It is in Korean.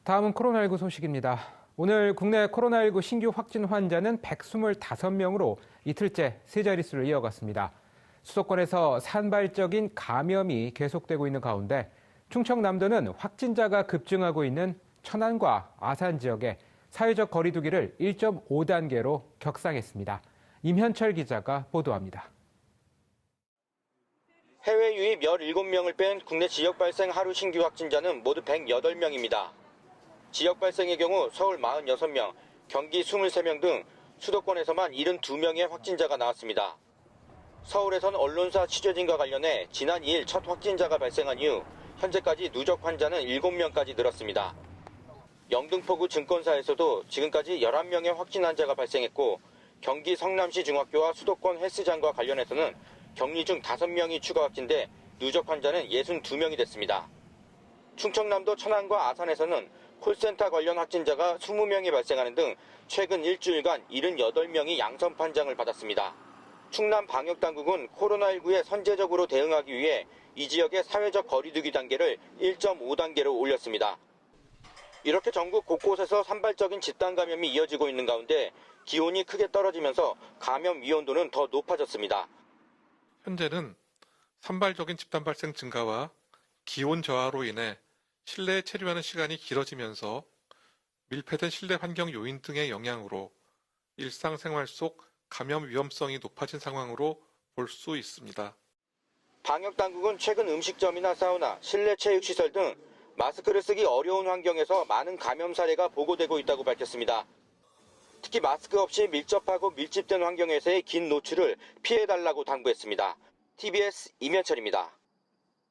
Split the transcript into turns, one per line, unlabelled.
다음은 코로나19 소식입니다. 오늘 국내 코로나19 신규 확진 환자는 125명으로 이틀째 세 자릿수를 이어갔습니다. 수도권에서 산발적인 감염이 계속되고 있는 가운데 충청남도는 확진자가 급증하고 있는 천안과 아산 지역에 사회적 거리 두기를 1.5단계로 격상했습니다. 임현철 기자가 보도합니다.
해외 유입 17명을 뺀 국내 지역 발생 하루 신규 확진자는 모두 108명입니다. 지역 발생의 경우 서울 46명, 경기 23명 등 수도권에서만 72명의 확진자가 나왔습니다. 서울에선 언론사 취재진과 관련해 지난 2일 첫 확진자가 발생한 이후 현재까지 누적 환자는 7명까지 늘었습니다. 영등포구 증권사에서도 지금까지 11명의 확진 환자가 발생했고 경기 성남시 중학교와 수도권 헬스장과 관련해서는 격리 중 5명이 추가 확진돼 누적 환자는 62명이 됐습니다. 충청남도 천안과 아산에서는 콜센터 관련 확진자가 20명이 발생하는 등 최근 일주일간 78명이 양성 판정을 받았습니다. 충남 방역당국은 코로나19에 선제적으로 대응하기 위해 이 지역의 사회적 거리두기 단계를 1.5단계로 올렸습니다. 이렇게 전국 곳곳에서 산발적인 집단 감염이 이어지고 있는 가운데 기온이 크게 떨어지면서 감염 위험도는 더 높아졌습니다.
현재는 산발적인 집단 발생 증가와 기온 저하로 인해 실내에 체류하는 시간이 길어지면서 밀폐된 실내 환경 요인 등의 영향으로 일상생활 속 감염 위험성이 높아진 상황으로 볼 수 있습니다.
방역당국은 최근 음식점이나 사우나, 실내 체육시설 등 마스크를 쓰기 어려운 환경에서 많은 감염 사례가 보고되고 있다고 밝혔습니다. 특히 마스크 없이 밀접하고 밀집된 환경에서의 긴 노출을 피해달라고 당부했습니다. TBS 임현철입니다.